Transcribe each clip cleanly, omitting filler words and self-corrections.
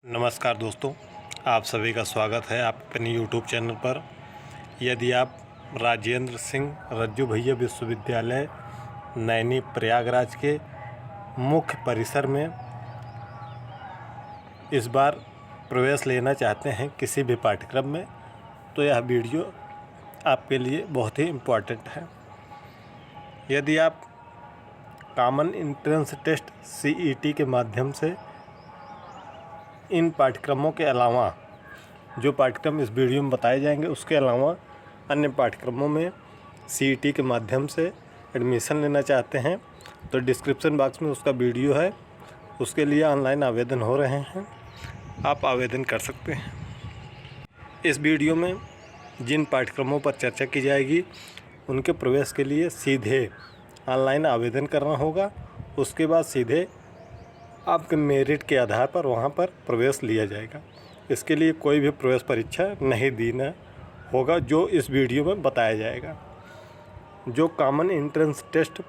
नमस्कार दोस्तों, आप सभी का स्वागत है आप अपने यूट्यूब चैनल पर। यदि आप राजेंद्र सिंह रज्जू भैया विश्वविद्यालय नैनी प्रयागराज के मुख्य परिसर में इस बार प्रवेश लेना चाहते हैं किसी भी पाठ्यक्रम में, तो यह वीडियो आपके लिए बहुत ही इम्पोर्टेंट है। यदि आप कॉमन एंट्रेंस टेस्ट CET के माध्यम से इन पाठ्यक्रमों के अलावा जो पाठ्यक्रम इस वीडियो में बताए जाएंगे उसके अलावा अन्य पाठ्यक्रमों में CET के माध्यम से एडमिशन लेना चाहते हैं तो डिस्क्रिप्शन बॉक्स में उसका वीडियो है, उसके लिए ऑनलाइन आवेदन हो रहे हैं, आप आवेदन कर सकते हैं। इस वीडियो में जिन पाठ्यक्रमों पर चर्चा की जाएगी उनके प्रवेश के लिए सीधे ऑनलाइन आवेदन करना होगा। उसके बाद सीधे आपके मेरिट के आधार पर वहाँ पर प्रवेश लिया जाएगा। इसके लिए कोई भी प्रवेश परीक्षा नहीं देना होगा जो इस वीडियो में बताया जाएगा। जो कॉमन एंट्रेंस टेस्ट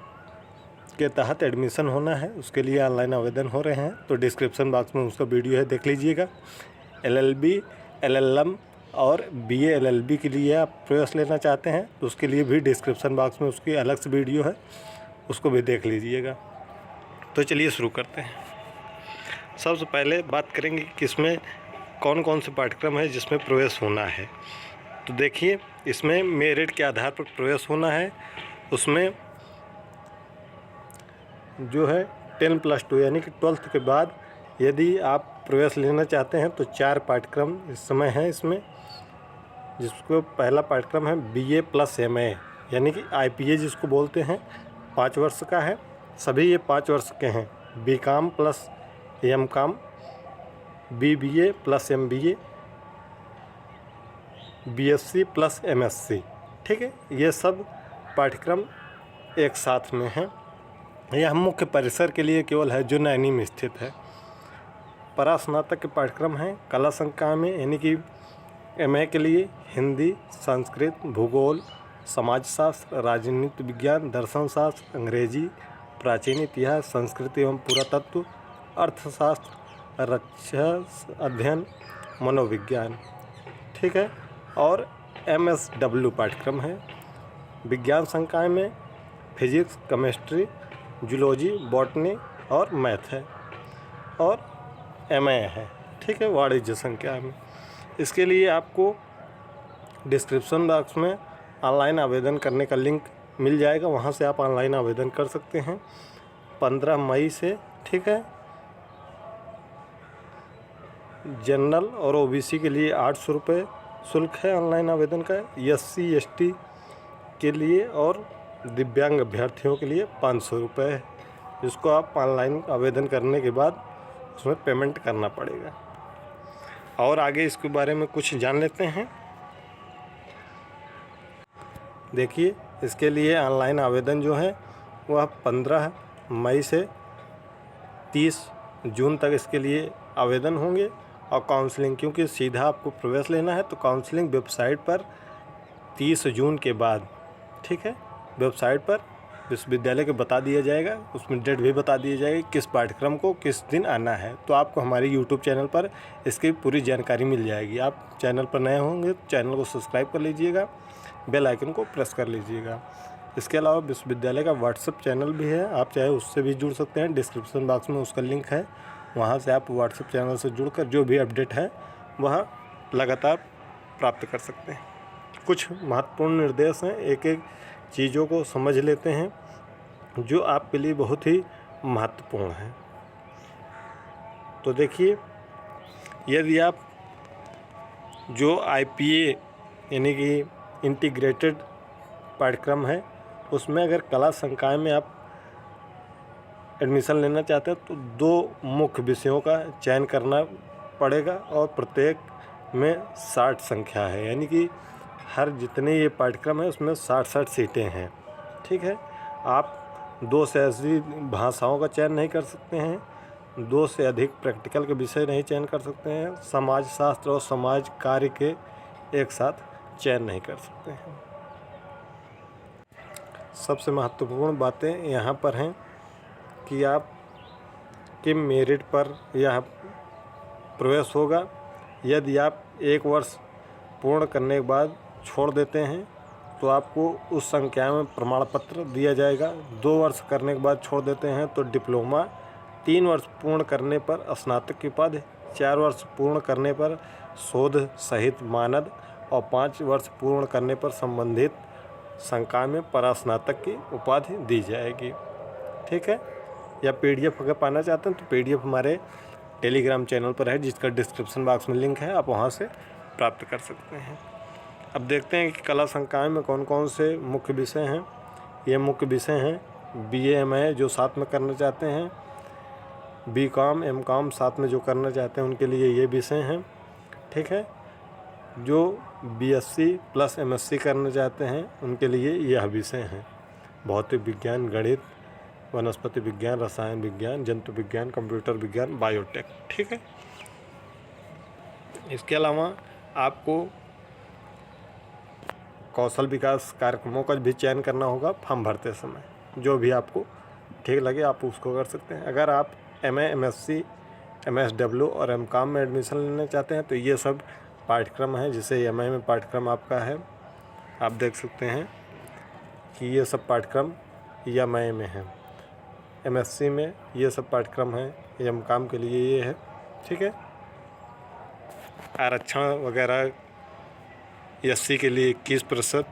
के तहत एडमिशन होना है उसके लिए ऑनलाइन आवेदन हो रहे हैं, तो डिस्क्रिप्शन बॉक्स में उसका वीडियो है, देख लीजिएगा। LLB, LLM और BA LLB के लिए आप प्रवेश लेना चाहते हैं तो उसके लिए भी डिस्क्रिप्शन बॉक्स में उसकी अलग से वीडियो है, उसको भी देख लीजिएगा। तो चलिए शुरू करते हैं। सबसे पहले बात करेंगे कि इसमें कौन कौन से पाठ्यक्रम है जिसमें प्रवेश होना है। तो देखिए, इसमें मेरिट के आधार पर प्रवेश होना है। उसमें जो है 10+2 यानी कि 12th के बाद यदि आप प्रवेश लेना चाहते हैं तो 4 पाठ्यक्रम इस समय हैं इसमें, जिसको पहला पाठ्यक्रम है BA + MA यानी कि IPA जिसको बोलते हैं, 5 वर्ष का है। सभी ये 5 वर्ष के हैं। BCom + MCom, BBA + MBA, BSc + MSc, ठीक है। ये सब पाठ्यक्रम एक साथ में हैं। यह मुख्य परिसर के लिए केवल है जो नैनी में स्थित है। परास्नातक के पाठ्यक्रम हैं कला संकाय में, यानी कि MA के लिए हिंदी, संस्कृत, भूगोल, समाजशास्त्र, राजनीति विज्ञान, दर्शन शास्त्र, अंग्रेजी, प्राचीन इतिहास, संस्कृति एवं पुरातत्व, अर्थशास्त्र, रक्षा अध्ययन, मनोविज्ञान, ठीक है। और MSW पाठ्यक्रम है विज्ञान संकाय में, फिजिक्स, केमिस्ट्री, जूलॉजी, बॉटनी और मैथ है। और MA है, ठीक है, वाणिज्य संकाय में। इसके लिए आपको डिस्क्रिप्शन बॉक्स में ऑनलाइन आवेदन करने का लिंक मिल जाएगा, वहाँ से आप ऑनलाइन आवेदन कर सकते हैं 15 मई से, ठीक है। जनरल और OBC के लिए 800 रुपये शुल्क है ऑनलाइन आवेदन का। SC ST के लिए और दिव्यांग अभ्यर्थियों के लिए 500 रुपये है, जिसको आप ऑनलाइन आवेदन करने के बाद उसमें पेमेंट करना पड़ेगा। और आगे इसके बारे में कुछ जान लेते हैं। देखिए, इसके लिए ऑनलाइन आवेदन जो है वह 15 मई से 30 जून तक इसके लिए आवेदन होंगे। और काउंसलिंग, क्योंकि सीधा आपको प्रवेश लेना है तो काउंसलिंग वेबसाइट पर 30 जून के बाद, ठीक है, वेबसाइट पर विश्वविद्यालय को बता दिया जाएगा, उसमें डेट भी बता दी जाएगी किस पाठ्यक्रम को किस दिन आना है। तो आपको हमारे YouTube चैनल पर इसकी पूरी जानकारी मिल जाएगी। आप चैनल पर नए होंगे तो चैनल को सब्सक्राइब कर लीजिएगा, बेल आइकन को प्रेस कर लीजिएगा। इसके अलावा विश्वविद्यालय का WhatsApp चैनल भी है, आप चाहे उससे भी जुड़ सकते हैं। डिस्क्रिप्शन बॉक्स में उसका लिंक है, वहाँ से आप WhatsApp चैनल से जुड़कर जो भी अपडेट है वह लगातार प्राप्त कर सकते हैं। कुछ महत्वपूर्ण निर्देश हैं, एक एक चीज़ों को समझ लेते हैं जो आपके लिए बहुत ही महत्वपूर्ण है। तो देखिए, यदि आप जो IPA यानी कि इंटीग्रेटेड पाठ्यक्रम है उसमें अगर कला संकाय में आप एडमिशन लेना चाहते हैं तो 2 मुख्य विषयों का चयन करना पड़ेगा और प्रत्येक में 60 संख्या है, यानी कि हर जितने ये पाठ्यक्रम है उसमें 60 सीटें हैं, ठीक है। आप 2 से अधिक भाषाओं का चयन नहीं कर सकते हैं, 2 से अधिक प्रैक्टिकल के विषय नहीं चयन कर सकते हैं, समाजशास्त्र और समाज कार्य के एक साथ चयन नहीं कर सकते हैं। सबसे महत्वपूर्ण बातें यहाँ पर हैं कि आप के मेरिट पर या प्रवेश होगा। यदि आप 1 वर्ष पूर्ण करने के बाद छोड़ देते हैं तो आपको उस संख्या में प्रमाण पत्र दिया जाएगा। 2 वर्ष करने के बाद छोड़ देते हैं तो डिप्लोमा, 3 वर्ष पूर्ण करने पर स्नातक की उपाधि, 4 वर्ष पूर्ण करने पर शोध सहित मानद और 5 वर्ष पूर्ण करने पर संबंधित संकाय में परास्नातक की उपाधि दी जाएगी। ठीक है। या PDF अगर पाना चाहते हैं तो PDF हमारे टेलीग्राम चैनल पर है, जिसका डिस्क्रिप्शन बॉक्स में लिंक है, आप वहां से प्राप्त कर सकते हैं। अब देखते हैं कि कला संकाय में कौन कौन से मुख्य विषय हैं। ये मुख्य विषय हैं BA MA जो साथ में करना चाहते हैं, BCom MCom साथ में जो करना चाहते हैं उनके लिए ये विषय हैं। ठीक है। जो BSc प्लस MSc करना चाहते हैं उनके लिए यह विषय हैं: भौतिक विज्ञान, गणित, वनस्पति विज्ञान, रसायन विज्ञान, जंतु विज्ञान, कंप्यूटर विज्ञान, बायोटेक। ठीक है। इसके अलावा आपको कौशल विकास कार्यक्रमों का भी चयन करना होगा फॉर्म भरते समय। जो भी आपको ठीक लगे आप उसको कर सकते हैं। अगर आप MA MSc MSW और MCom में एडमिशन लेना चाहते हैं तो ये सब पाठ्यक्रम है। जिसे MA में पाठ्यक्रम आपका है, आप देख सकते हैं कि ये सब पाठ्यक्रम MA में है। MSc में ये सब पाठ्यक्रम है, MCom के लिए ये है। ठीक है। आरक्षण वगैरह SC के लिए 21%,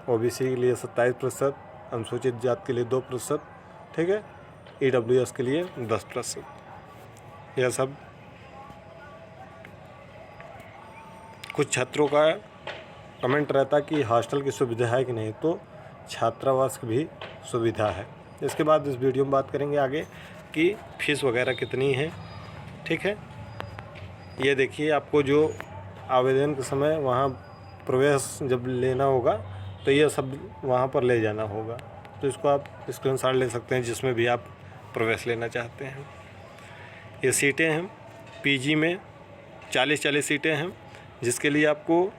OBC के लिए 27%, अनुसूचित जाति के लिए 2%। ठीक है। EWS के लिए 10%। यह सब कुछ छात्रों का कमेंट रहता कि हॉस्टल की सुविधा है कि नहीं, तो छात्रावास की भी सुविधा है। इसके बाद इस वीडियो में बात करेंगे आगे कि फीस वगैरह कितनी है। ठीक है। ये देखिए, आपको जो आवेदन के समय वहाँ प्रवेश जब लेना होगा तो ये सब वहाँ पर ले जाना होगा, तो इसको आप स्क्रीनशॉट ले सकते हैं जिसमें भी आप प्रवेश लेना चाहते हैं। ये सीटें हैं PG में 40 सीटें हैं, जिसके लिए आपको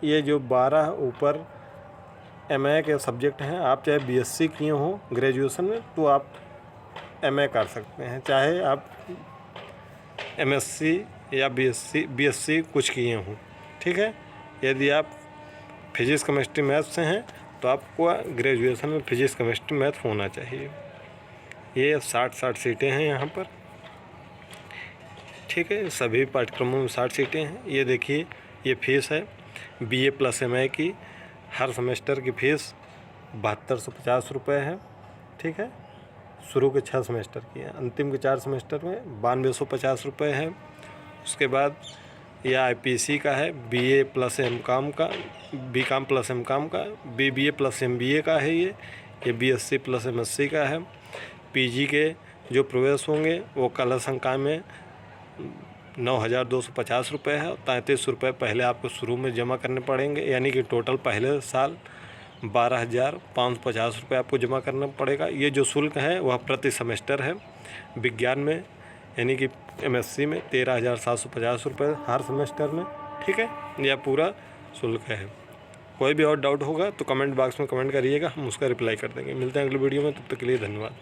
ये जो 12 ऊपर MA के सब्जेक्ट हैं, आप चाहे BSc किए हों ग्रेजुएशन में तो आप MA कर सकते हैं, चाहे आप MSc या BSc कुछ किए हों। ठीक है। यदि आप फिजिक्स केमिस्ट्री मैथ से हैं तो आपको ग्रेजुएशन में फिजिक्स केमिस्ट्री मैथ होना चाहिए। ये 60 सीटें हैं यहाँ पर। ठीक है। सभी पाठ्यक्रमों में 60 सीटें हैं। ये देखिए, ये फीस है BA प्लस MA की। हर सेमेस्टर की फ़ीस 7250 रुपये है। ठीक है। शुरू के 6 सेमेस्टर की है, अंतिम के 4 सेमेस्टर में 9250 रुपये है। उसके बाद यह IPC का है, BA प्लस MCom का, BCom प्लस MCom का, BBA प्लस MBA का है। ये BSc प्लस MSc का है। PG के जो प्रवेश होंगे वो कला संकाय में 9250 रुपये है। 33 रुपये पहले आपको शुरू में जमा करने पड़ेंगे, यानी कि टोटल पहले साल 12,550 रुपये आपको जमा करना पड़ेगा। ये जो शुल्क है वह प्रति सेमेस्टर है। विज्ञान में यानी कि MSc में 13,750 रुपये हर सेमेस्टर में। ठीक है। यह पूरा शुल्क है। कोई भी और डाउट होगा तो कमेंट बॉक्स में कमेंट करिएगा, हम उसका रिप्लाई कर देंगे। मिलते हैं अगली वीडियो में, तब तक के लिए धन्यवाद।